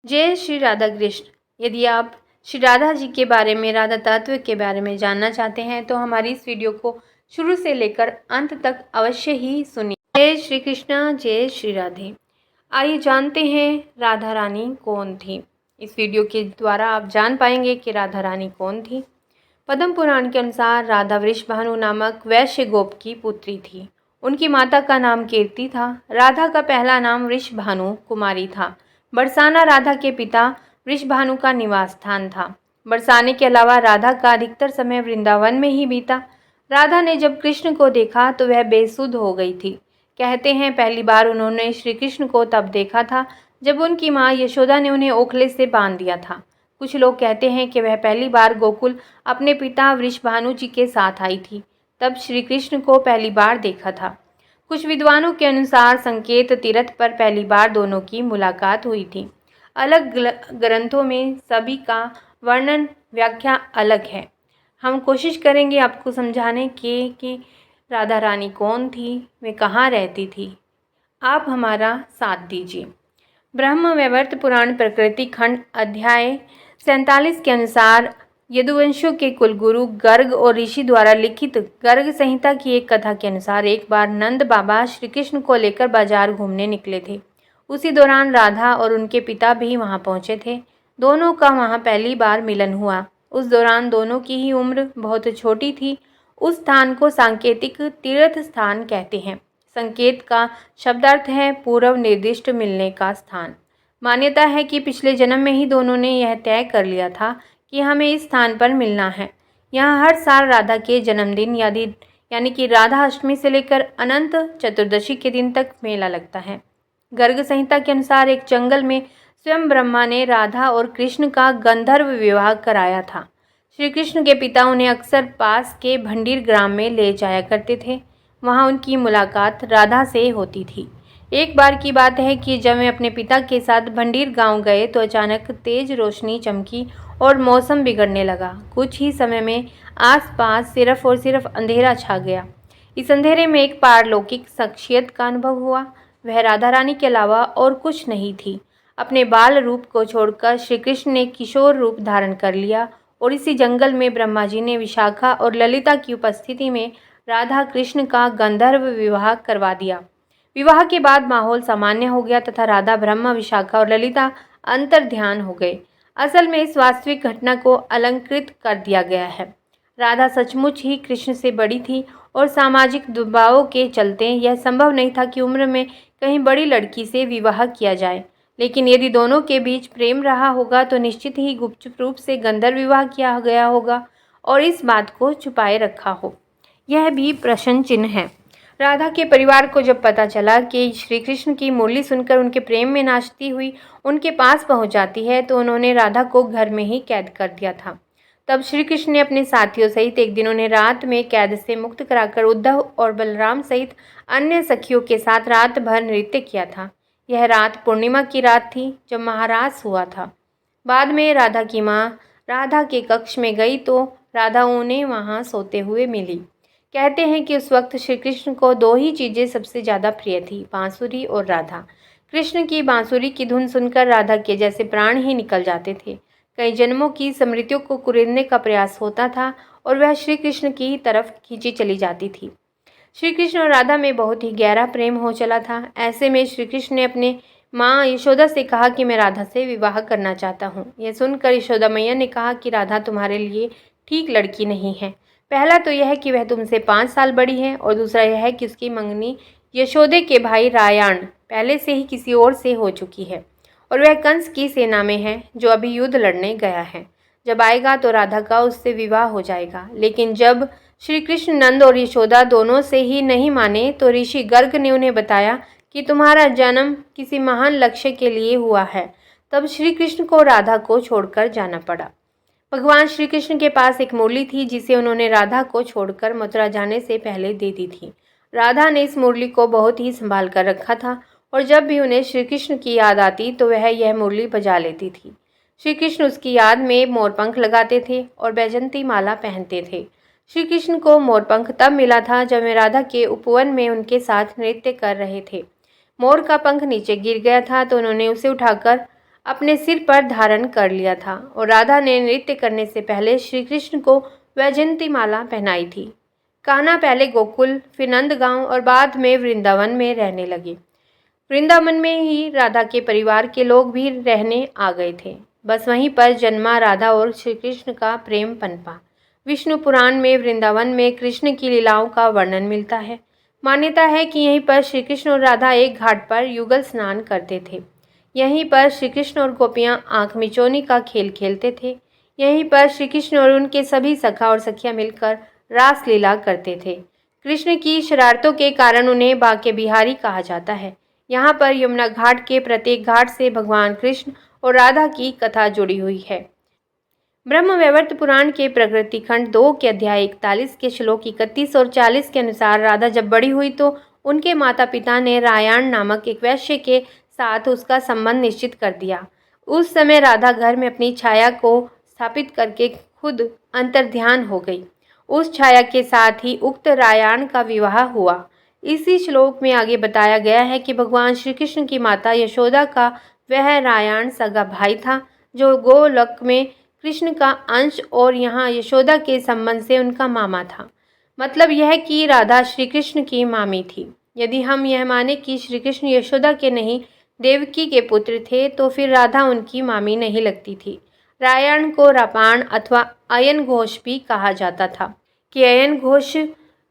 जय श्री राधा कृष्ण। यदि आप श्री राधा जी के बारे में, राधा तत्व के बारे में जानना चाहते हैं तो हमारी इस वीडियो को शुरू से लेकर अंत तक अवश्य ही सुनिए। जय श्री कृष्ण, जय श्री राधे। आइए जानते हैं राधा रानी कौन थी। इस वीडियो के द्वारा आप जान पाएंगे कि राधा रानी कौन थी। पद्म पुराण के अनुसार राधा वृषभानु नामक वैश्य गोप की पुत्री थी। उनकी माता का नाम कीर्ति था। राधा का पहला नाम वृषभानु कुमारी था। बरसाना राधा के पिता वृषभानु का निवास स्थान था। बरसाने के अलावा राधा का अधिकतर समय वृंदावन में ही बीता। राधा ने जब कृष्ण को देखा तो वह बेसुध हो गई थी। कहते हैं पहली बार उन्होंने श्री कृष्ण को तब देखा था जब उनकी माँ यशोदा ने उन्हें ओखले से बांध दिया था। कुछ लोग कहते हैं कि वह पहली बार गोकुल अपने पिता वृषभानु जी के साथ आई थी, तब श्री कृष्ण को पहली बार देखा था। कुछ विद्वानों के अनुसार संकेत तीर्थ पर पहली बार दोनों की मुलाकात हुई थी। अलग ग्रंथों में सभी का वर्णन व्याख्या अलग है। हम कोशिश करेंगे आपको समझाने की कि राधा रानी कौन थी, वे कहाँ रहती थी। आप हमारा साथ दीजिए। ब्रह्म वैवर्त पुराण प्रकृति खंड अध्याय 47 के अनुसार यदुवंशियों के कुलगुरु गर्ग और ऋषि द्वारा लिखित गर्ग संहिता की एक कथा के अनुसार एक बार नंद बाबा श्री कृष्ण को लेकर बाजार घूमने निकले थे। उसी दौरान राधा और उनके पिता भी वहां पहुंचे थे। दोनों का वहां पहली बार मिलन हुआ। उस दौरान दोनों की ही उम्र बहुत छोटी थी। उस स्थान को सांकेतिक तीर्थ स्थान कहते हैं। संकेत का शब्दार्थ है पूर्व निर्दिष्ट मिलने का स्थान। मान्यता है कि पिछले जन्म में ही दोनों ने यह तय कर लिया था कि हमें इस स्थान पर मिलना है। यहाँ हर साल राधा के जन्मदिन यानी कि राधा अष्टमी से लेकर अनंत चतुर्दशी के दिन तक मेला लगता है। गर्ग संहिता के अनुसार एक जंगल में स्वयं ब्रह्मा ने राधा और कृष्ण का गंधर्व विवाह कराया था। श्री कृष्ण के पिता उन्हें अक्सर पास के भंडीर ग्राम में ले जाया करते थे। वहाँ उनकी मुलाकात राधा से होती थी। एक बार की बात है कि जब वे अपने पिता के साथ भंडीर गांव गए तो अचानक तेज रोशनी चमकी और मौसम बिगड़ने लगा। कुछ ही समय में आसपास सिर्फ और सिर्फ अंधेरा छा गया। इस अंधेरे में एक पारलौकिक शख्सियत का अनुभव हुआ। वह राधा रानी के अलावा और कुछ नहीं थी। अपने बाल रूप को छोड़कर श्री कृष्ण ने किशोर रूप धारण कर लिया और इसी जंगल में ब्रह्मा जी ने विशाखा और ललिता की उपस्थिति में राधा कृष्ण का गंधर्व विवाह करवा दिया। विवाह के बाद माहौल सामान्य हो गया तथा राधा, ब्रह्मा, विशाखा और ललिता अंतर ध्यान हो गए। असल में इस वास्तविक घटना को अलंकृत कर दिया गया है। राधा सचमुच ही कृष्ण से बड़ी थी और सामाजिक दबावों के चलते यह संभव नहीं था कि उम्र में कहीं बड़ी लड़की से विवाह किया जाए। लेकिन यदि दोनों के बीच प्रेम रहा होगा तो निश्चित ही गुपचुप रूप से गंधर्व विवाह किया गया होगा और इस बात को छुपाए रखा हो, यह भी प्रश्न चिन्ह है। राधा के परिवार को जब पता चला कि श्री कृष्ण की मुरली सुनकर उनके प्रेम में नाचती हुई उनके पास पहुंच जाती है तो उन्होंने राधा को घर में ही कैद कर दिया था। तब श्री कृष्ण ने अपने साथियों सहित एक दिन उन्हें रात में कैद से मुक्त कराकर उद्धव और बलराम सहित अन्य सखियों के साथ रात भर नृत्य किया था। यह रात पूर्णिमा की रात थी जब महारास हुआ था। बाद में राधा की माँ राधा के कक्ष में गई तो राधा उन्हें वहाँ सोते हुए मिली। कहते हैं कि उस वक्त श्री कृष्ण को दो ही चीज़ें सबसे ज़्यादा प्रिय थी, बांसुरी और राधा। कृष्ण की बांसुरी की धुन सुनकर राधा के जैसे प्राण ही निकल जाते थे। कई जन्मों की स्मृतियों को कुरेदने का प्रयास होता था और वह श्री कृष्ण की तरफ खींची चली जाती थी। श्री कृष्ण और राधा में बहुत ही गहरा प्रेम हो चला था। ऐसे में श्री कृष्ण ने अपने माँ यशोदा से कहा कि मैं राधा से विवाह करना चाहता हूँ। यह सुनकर यशोदा मैया ने कहा कि राधा तुम्हारे लिए ठीक लड़की नहीं है। पहला तो यह है कि वह तुमसे 5 साल बड़ी है और दूसरा यह है कि उसकी मंगनी यशोदे के भाई रायाण पहले से ही किसी और से हो चुकी है और वह कंस की सेना में है जो अभी युद्ध लड़ने गया है। जब आएगा तो राधा का उससे विवाह हो जाएगा। लेकिन जब श्री कृष्ण नंद और यशोदा दोनों से ही नहीं माने तो ऋषि गर्ग ने उन्हें बताया कि तुम्हारा जन्म किसी महान लक्ष्य के लिए हुआ है। तब श्री कृष्ण को राधा को छोड़कर जाना पड़ा। भगवान श्री कृष्ण के पास एक मुरली थी जिसे उन्होंने राधा को छोड़कर मथुरा जाने से पहले दे दी थी। राधा ने इस मुरली को बहुत ही संभाल कर रखा था और जब भी उन्हें श्री कृष्ण की याद आती तो वह यह मुरली बजा लेती थी। श्री कृष्ण उसकी याद में मोरपंख लगाते थे और बैजंती माला पहनते थे। श्री कृष्ण को मोरपंख तब मिला था जब वे राधा के उपवन में उनके साथ नृत्य कर रहे थे। मोर का पंख नीचे गिर गया था तो उन्होंने उसे उठाकर अपने सिर पर धारण कर लिया था और राधा ने नृत्य करने से पहले श्री कृष्ण को वैजयंती माला पहनाई थी। कान्हा पहले गोकुल, फिर नंदगांव और बाद में वृंदावन में रहने लगे। वृंदावन में ही राधा के परिवार के लोग भी रहने आ गए थे। बस वहीं पर जन्मा राधा और श्री कृष्ण का प्रेम पनपा। विष्णु पुराण में वृंदावन में कृष्ण की लीलाओं का वर्णन मिलता है। मान्यता है कि यहीं पर श्री कृष्ण और राधा एक घाट पर युगल स्नान करते थे। यहीं पर श्री कृष्ण और गोपियां आंख मिचौनी का खेल खेलते थे। यहीं पर श्री कृष्ण और उनके सभी सखा और सखियां मिलकर रास लीला करते थे। कृष्ण की शरारतों के कारण उन्हें बांके बिहारी कहा जाता है। यहाँ पर यमुना घाट के प्रत्येक घाट से भगवान कृष्ण और राधा की कथा जुड़ी हुई है। ब्रह्म वैवर्त पुराण के प्रकृति खंड 2 के अध्याय 41 के श्लोक 31 और 40 के अनुसार राधा जब बड़ी हुई तो उनके माता पिता ने रायाण नामक एक वैश्य के साथ उसका संबंध निश्चित कर दिया। उस समय राधा घर में अपनी छाया को स्थापित करके खुद अंतर्ध्यान हो गई। उस छाया के साथ ही उक्त रायाण का विवाह हुआ। इसी श्लोक में आगे बताया गया है कि भगवान श्री कृष्ण की माता यशोदा का वह रायाण सगा भाई था जो गोलोक में कृष्ण का अंश और यहाँ यशोदा के संबंध से उनका मामा था। मतलब यह कि राधा श्री कृष्ण की मामी थी। यदि हम यह माने कि श्री कृष्ण यशोदा के नहीं देवकी के पुत्र थे तो फिर राधा उनकी मामी नहीं लगती थी। रायाण को रापाण अथवा अयन घोष भी कहा जाता था कि अयन घोष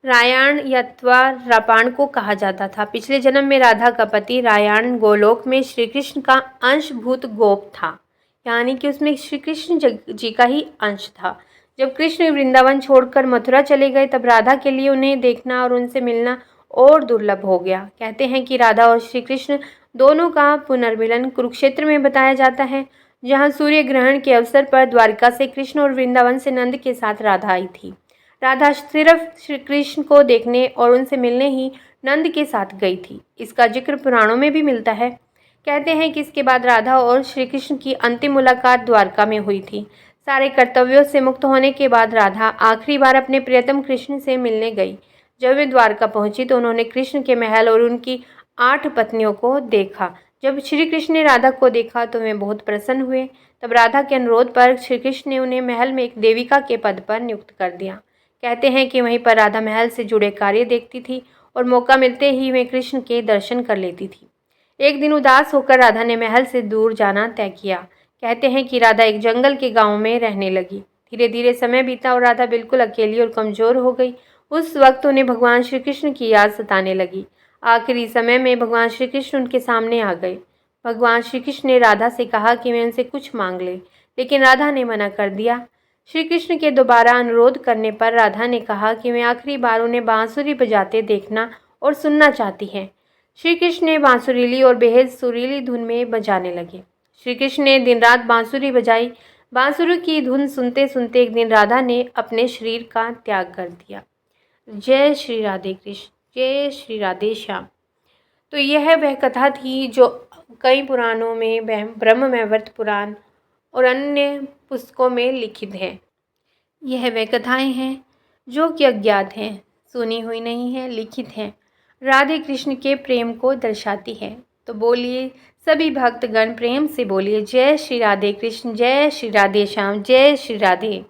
रायाण अथवा रापाण को कहा जाता था। पिछले जन्म में राधा का पति रायाण गोलोक में श्री कृष्ण का अंशभूत गोप था, यानी कि उसमें श्री कृष्ण जी का ही अंश था। जब कृष्ण वृंदावन छोड़कर मथुरा चले गए तब राधा के लिए उन्हें देखना और उनसे मिलना और दुर्लभ हो गया। कहते हैं कि राधा और श्री कृष्ण दोनों का पुनर्मिलन कुरुक्षेत्र में बताया जाता है, जहाँ सूर्य ग्रहण के अवसर पर द्वारिका से कृष्ण और वृंदावन से नंद के साथ राधा आई थी। राधा सिर्फ श्री कृष्ण को देखने और उनसे मिलने ही नंद के साथ गई थी। इसका जिक्र पुराणों में भी मिलता है। कहते हैं कि इसके बाद राधा और श्री कृष्ण की अंतिम मुलाकात द्वारका में हुई थी। सारे कर्तव्यों से मुक्त होने के बाद राधा आखिरी बार अपने प्रियतम कृष्ण से मिलने गई। जब वे द्वारका पहुंची तो उन्होंने कृष्ण के महल और उनकी 8 पत्नियों को देखा। जब श्री कृष्ण ने राधा को देखा तो वे बहुत प्रसन्न हुए। तब राधा के अनुरोध पर श्री कृष्ण ने उन्हें महल में एक देविका के पद पर नियुक्त कर दिया। कहते हैं कि वहीं पर राधा महल से जुड़े कार्य देखती थी और मौका मिलते ही वे कृष्ण के दर्शन कर लेती थी। एक दिन उदास होकर राधा ने महल से दूर जाना तय किया। कहते हैं कि राधा एक जंगल के गांव में रहने लगी। धीरे धीरे समय बीता और राधा बिल्कुल अकेली और कमज़ोर हो गई। उस वक्त उन्हें भगवान श्री कृष्ण की याद सताने लगी। आखिरी समय में भगवान श्री कृष्ण उनके सामने आ गए। भगवान श्री कृष्ण ने राधा से कहा कि वे उनसे कुछ मांग ले, लेकिन राधा ने मना कर दिया। श्री कृष्ण के दोबारा अनुरोध करने पर राधा ने कहा कि वे आखिरी बार उन्हें बांसुरी बजाते देखना और सुनना चाहती हैं। श्री कृष्ण ने बांसुरी ली और बेहद सुरीली धुन में बजाने लगे। श्री कृष्ण ने दिन रात बांसुरी बजाई। बांसुरी की धुन सुनते सुनते एक दिन राधा ने अपने शरीर का त्याग कर दिया। जय श्री राधे कृष्ण, जय श्री राधे श्याम। तो यह वह कथा थी जो कई पुराणों में ब्रह्म वैवर्त पुराण और अन्य पुस्तकों में लिखित है। यह वे कथाएं हैं जो कि अज्ञात हैं, सुनी हुई नहीं है, लिखित हैं, राधे कृष्ण के प्रेम को दर्शाती है। तो बोलिए सभी भक्तगण प्रेम से बोलिए जय श्री राधे कृष्ण, जय श्री राधे श्याम, जय श्री राधे।